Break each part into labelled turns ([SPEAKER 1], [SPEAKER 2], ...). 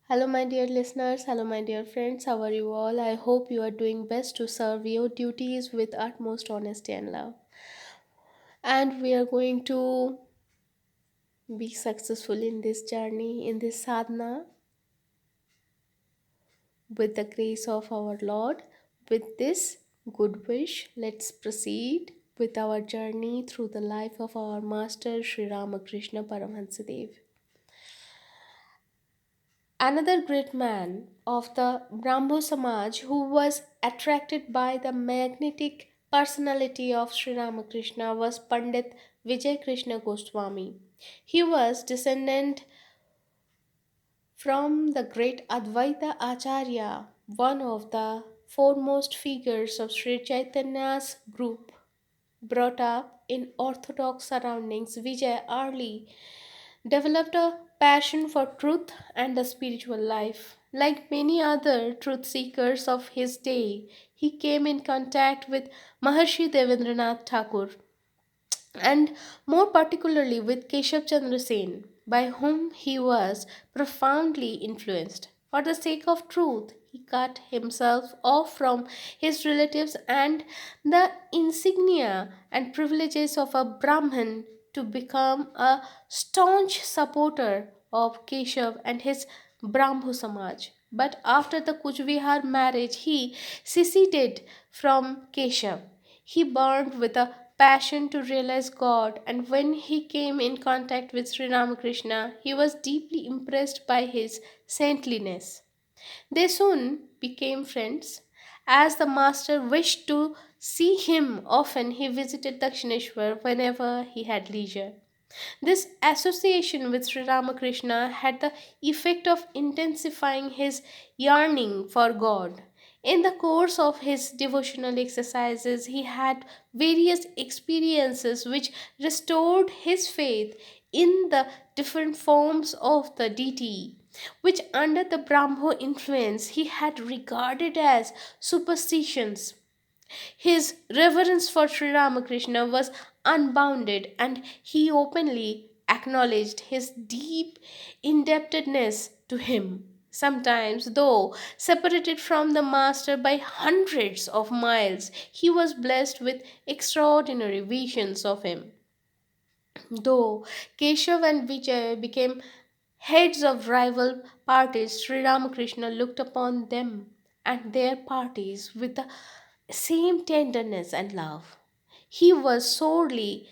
[SPEAKER 1] Hello, my dear listeners. Hello, my dear friends. How are you all? I hope you are doing best to serve your duties with utmost honesty and love. And we are going to be successful in this journey, in this sadhana, with the grace of our Lord. With this good wish, let's proceed with our journey through the life of our Master Shri Ramakrishna Paramhansa Dev. Another great man of the Brahmo Samaj who was attracted by the magnetic personality of Sri Ramakrishna was Pandit Vijay Krishna Goswami. He was descendant from the great Advaita Acharya, one of the foremost figures of Sri Chaitanya's group. Brought up in orthodox surroundings, Vijay early developed a passion for truth and the spiritual life. Like many other truth seekers of his day, he came in contact with Maharshi Devendranath Thakur and more particularly with Keshab Chandra Sen, by whom he was profoundly influenced. For the sake of truth, he cut himself off from his relatives and the insignia and privileges of a Brahmin to become a staunch supporter of Keshav and his Brahmo Samaj. But after the Kuchbihar marriage, he seceded from Keshav. He burned with a passion to realize God, and when he came in contact with Sri Ramakrishna, he was deeply impressed by his saintliness. They soon became friends. As the master wished to see him often, he visited Dakshineshwar whenever he had leisure. This association with Sri Ramakrishna had the effect of intensifying his yearning for God. In the course of his devotional exercises, he had various experiences which restored his faith in the different forms of the deity, which under the Brahmo influence he had regarded as superstitions. His reverence for Sri Ramakrishna was unbounded, and he openly acknowledged his deep indebtedness to him. Sometimes, though separated from the Master by hundreds of miles, he was blessed with extraordinary visions of him. Though Keshav and Vijay became heads of rival parties, Sri Ramakrishna looked upon them and their parties with the same tenderness and love. He was sorely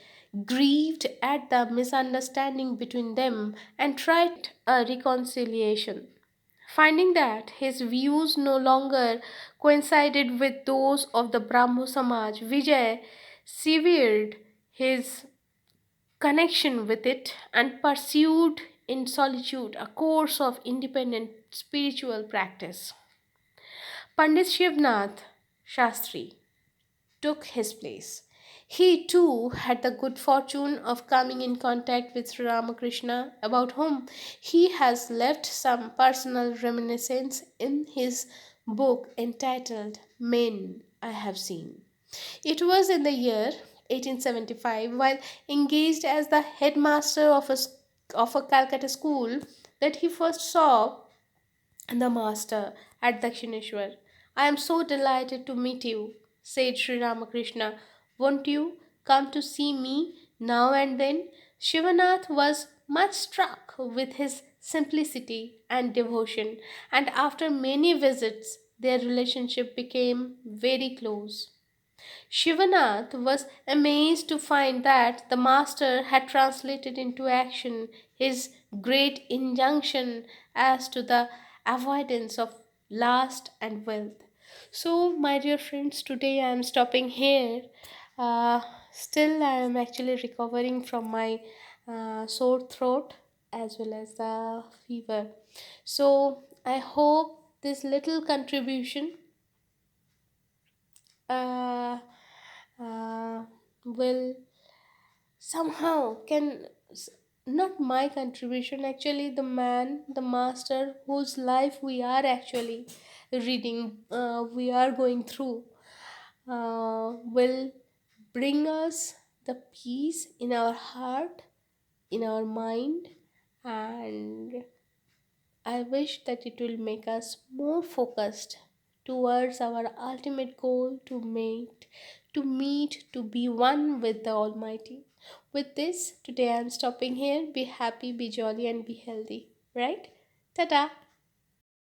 [SPEAKER 1] grieved at the misunderstanding between them and tried a reconciliation. Finding that his views no longer coincided with those of the Brahmo Samaj, Vijay severed his connection with it and pursued in solitude a course of independent spiritual practice. Pandit Shivnath Shastri took his place. He too had the good fortune of coming in contact with Sri Ramakrishna, about whom he has left some personal reminiscence in his book entitled Men I Have Seen. It was in the year 1875, while engaged as the headmaster of a Calcutta school, that he first saw the master at Dakshineshwar. I am so delighted to meet you, said Sri Ramakrishna. Won't you come to see me now and then? Shivanath was much struck with his simplicity and devotion, and after many visits, their relationship became very close. Shivanath was amazed to find that the master had translated into action his great injunction as to the avoidance of lust and wealth. So, my dear friends, today I am stopping here. Uh, Still, I am actually recovering from my sore throat as well as the fever. So, I hope this little contribution uh, uh, will somehow can not my contribution, actually the man, the master whose life we are actually reading, we are going through, will bring us the peace in our heart, in our mind, and I wish that it will make us more focused towards our ultimate goal to be one with the Almighty. With this, today I'm stopping here. Be happy, be jolly, and be healthy. Right? Ta-da!